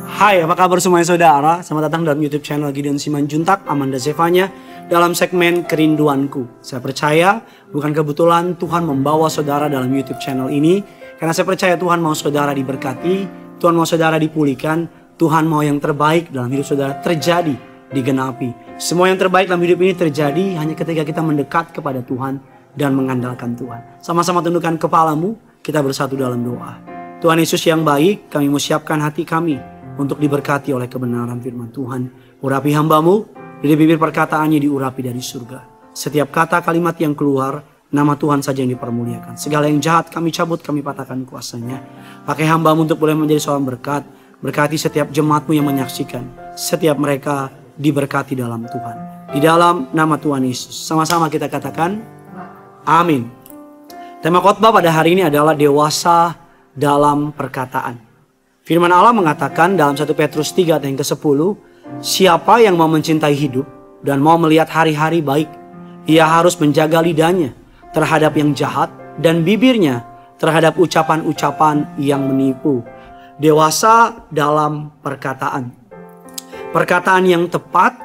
Hai, apa kabar semuanya saudara? Selamat datang dalam YouTube channel Gideon Simanjuntak, Amanda Zevanya, dalam segmen Kerinduanku. Saya percaya bukan kebetulan Tuhan membawa saudara dalam YouTube channel ini, karena saya percaya Tuhan mau saudara diberkati, Tuhan mau saudara dipulihkan, Tuhan mau yang terbaik dalam hidup saudara terjadi, digenapi. Semua yang terbaik dalam hidup ini terjadi hanya ketika kita mendekat kepada Tuhan dan mengandalkan Tuhan. Sama-sama tundukkan kepalamu, kita bersatu dalam doa. Tuhan Yesus yang baik, kami mau siapkan hati kami untuk diberkati oleh kebenaran firman Tuhan. Urapi hambamu, dari bibir perkataannya diurapi dari surga. Setiap kata kalimat yang keluar, nama Tuhan saja yang dipermuliakan. Segala yang jahat kami cabut, kami patahkan kuasanya. Pakai hambamu untuk boleh menjadi seorang berkat. Berkati setiap jemaatmu yang menyaksikan. Setiap mereka diberkati dalam Tuhan. Di dalam nama Tuhan Yesus. Sama-sama kita katakan, amin. Tema khotbah pada hari ini adalah dewasa dalam perkataan. Firman Allah mengatakan dalam 1 Petrus 3 ayat yang ke-10, siapa yang mau mencintai hidup dan mau melihat hari-hari baik, ia harus menjaga lidahnya terhadap yang jahat dan bibirnya terhadap ucapan-ucapan yang menipu. Dewasa dalam perkataan. Perkataan yang tepat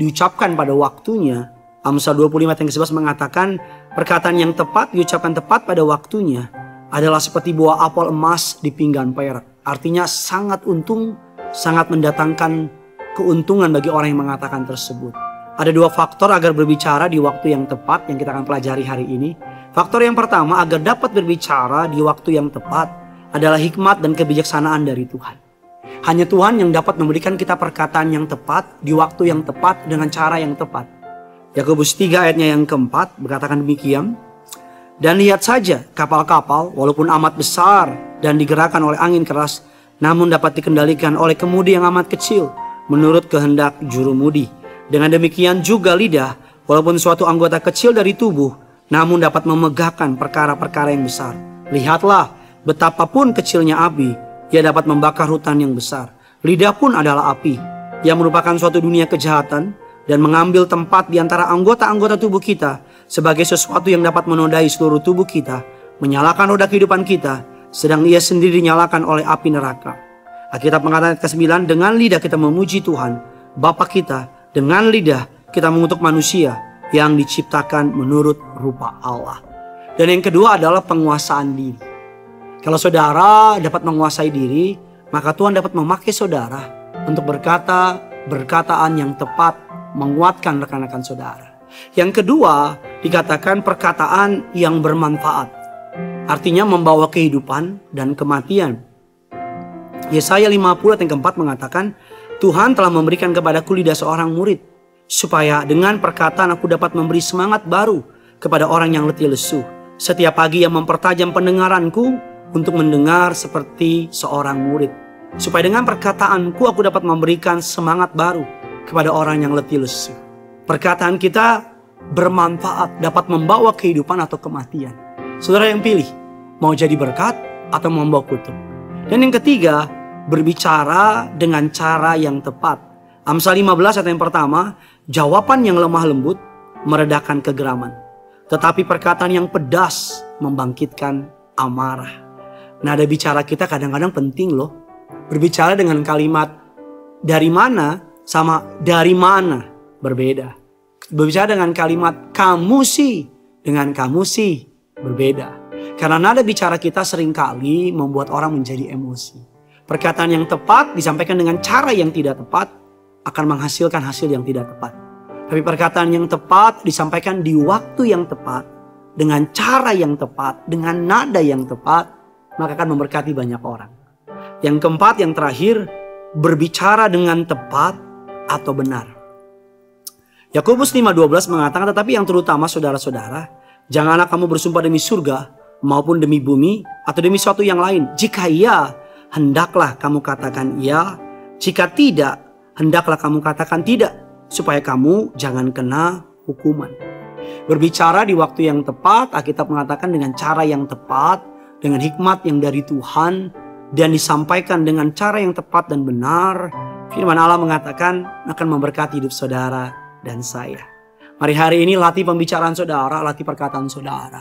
diucapkan pada waktunya. Amsal 25 ayat yang ke-11 mengatakan perkataan yang tepat diucapkan tepat pada waktunya adalah seperti buah apel emas di pinggan perak. Artinya sangat untung, sangat mendatangkan keuntungan bagi orang yang mengatakan tersebut. Ada dua faktor agar berbicara di waktu yang tepat yang kita akan pelajari hari ini. Faktor yang pertama agar dapat berbicara di waktu yang tepat adalah hikmat dan kebijaksanaan dari Tuhan. Hanya Tuhan yang dapat memberikan kita perkataan yang tepat di waktu yang tepat dengan cara yang tepat. Yakobus 3 ayatnya yang keempat berkatakan demikian. Dan lihat saja kapal-kapal walaupun amat besar dan digerakkan oleh angin keras, namun dapat dikendalikan oleh kemudi yang amat kecil menurut kehendak jurumudi. Dengan demikian juga lidah walaupun suatu anggota kecil dari tubuh, namun dapat memegahkan perkara-perkara yang besar. Lihatlah betapapun kecilnya api, ia dapat membakar hutan yang besar. Lidah pun adalah api yang merupakan suatu dunia kejahatan dan mengambil tempat di antara anggota-anggota tubuh kita sebagai sesuatu yang dapat menodai seluruh tubuh kita, menyalakan roda kehidupan kita, sedang ia sendiri dinyalakan oleh api neraka. Alkitab mengatakan ayat ke-9, dengan lidah kita memuji Tuhan, Bapa kita, dengan lidah kita mengutuk manusia yang diciptakan menurut rupa Allah. Dan yang kedua adalah penguasaan diri. Kalau saudara dapat menguasai diri, maka Tuhan dapat memakai saudara untuk berkata perkataan yang tepat, menguatkan rekan-rekan saudara. Yang kedua, dikatakan perkataan yang bermanfaat. Artinya membawa kehidupan dan kematian. Yesaya 50 ayat yang keempat mengatakan, Tuhan telah memberikan kepadaku lidah seorang murid, supaya dengan perkataan aku dapat memberi semangat baru kepada orang yang letih lesu. Setiap pagi yang mempertajam pendengaranku untuk mendengar seperti seorang murid. Supaya dengan perkataanku aku dapat memberikan semangat baru kepada orang yang letih lesu. Perkataan kita bermanfaat, dapat membawa kehidupan atau kematian. Saudara yang pilih, mau jadi berkat atau membawa kutuk. Dan yang ketiga, berbicara dengan cara yang tepat. Amsal 15 ayat yang pertama, jawaban yang lemah lembut meredakan kegeraman, tetapi perkataan yang pedas membangkitkan amarah. Nada bicara kita kadang-kadang penting loh. Berbicara dengan kalimat dari mana sama dari mana berbeda. Berbicara dengan kalimat kamu sih dengan kamu sih berbeda. Karena nada bicara kita seringkali membuat orang menjadi emosi. Perkataan yang tepat disampaikan dengan cara yang tidak tepat akan menghasilkan hasil yang tidak tepat. Tapi perkataan yang tepat disampaikan di waktu yang tepat, dengan cara yang tepat, dengan nada yang tepat, maka akan memberkati banyak orang. Yang keempat, yang terakhir, berbicara dengan tepat atau benar. Yakobus 5:12 mengatakan, tetapi yang terutama saudara-saudara, janganlah kamu bersumpah demi surga maupun demi bumi atau demi suatu yang lain. Jika iya, hendaklah kamu katakan iya. Jika tidak, hendaklah kamu katakan tidak, supaya kamu jangan kena hukuman. Berbicara di waktu yang tepat, Alkitab mengatakan dengan cara yang tepat, dengan hikmat yang dari Tuhan, dan disampaikan dengan cara yang tepat dan benar. Firman Allah mengatakan akan memberkati hidup saudara dan saya. Mari hari ini latih pembicaraan saudara, latih perkataan saudara.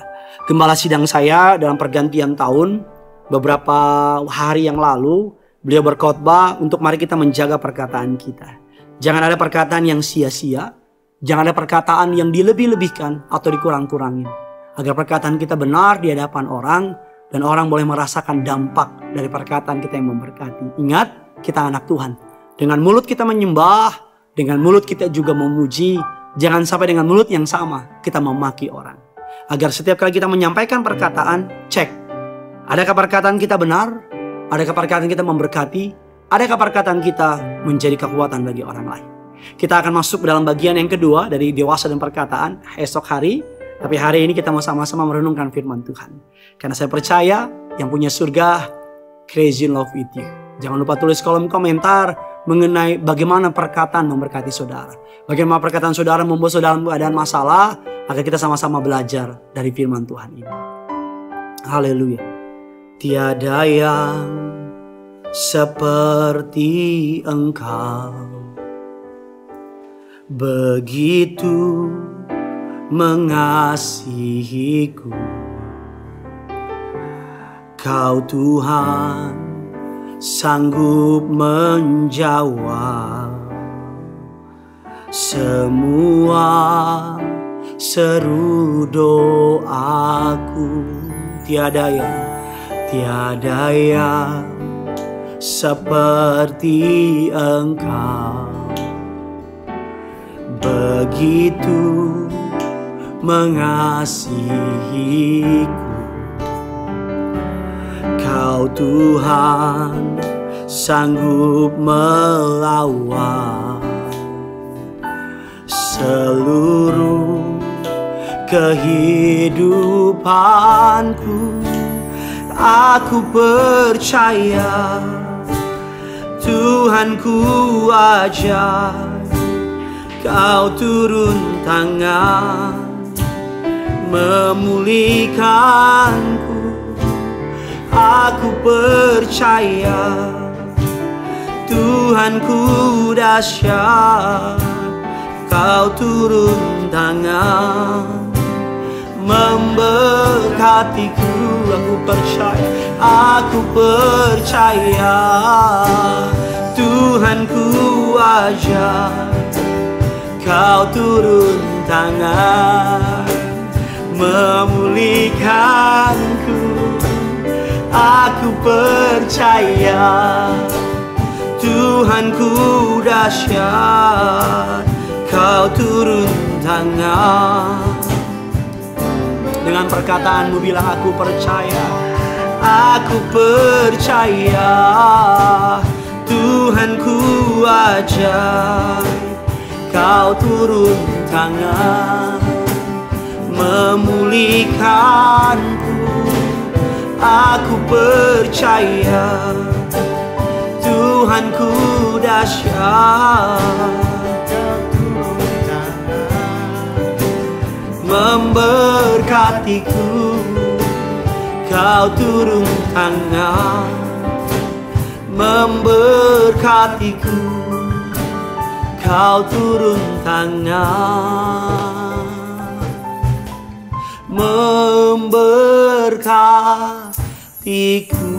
Gembala sidang saya dalam pergantian tahun beberapa hari yang lalu Beliau berkhotbah untuk mari kita menjaga perkataan kita. Jangan ada perkataan yang sia-sia. Jangan ada perkataan yang dilebih-lebihkan atau dikurang-kurangin. Agar perkataan kita benar di hadapan orang. Dan orang boleh merasakan dampak dari perkataan kita yang memberkati. Ingat, kita anak Tuhan. Dengan mulut kita menyembah. Dengan mulut kita juga memuji. Jangan sampai dengan mulut yang sama kita memaki orang. Agar setiap kali kita menyampaikan perkataan, cek. Adakah perkataan kita benar? Adakah perkataan kita memberkati? Adakah perkataan kita menjadi kekuatan bagi orang lain? Kita akan masuk dalam bagian yang kedua dari dewasa dan perkataan esok hari. Tapi hari ini kita mau sama-sama merenungkan firman Tuhan. Karena saya percaya yang punya surga, crazy in love with you. Jangan lupa tulis kolom komentar mengenai bagaimana perkataan memberkati saudara. Bagaimana perkataan saudara membuat saudara dalam keadaan masalah. Agar kita sama-sama belajar dari firman Tuhan ini. Haleluya. Tiada yang seperti Engkau, begitu mengasihiku. Kau Tuhan sanggup menjawab semua seru doaku. Tiada yang seperti Engkau, begitu mengasihiku. Kau Tuhan sanggup melawan seluruh kehidupanku. Aku percaya Tuhanku ajaib, Kau turun tangan memulihkanku. Aku percaya Tuhanku dahsyat, Kau turun tangan memberkatiku. Aku percaya Tuhanku ajaib, Kau turun tangan memulihkanku. Aku percaya Tuhanku dahsyat, Kau turun tangan. Dengan perkataanmu bilang aku percaya. Aku percaya Tuhanku ajaib, Kau turun tangan memulihkanku. Aku percaya Tuhanku dahsyat, memberkatiku. Kau turun tangan memberkatiku. Kau turun tangan memberkatiku.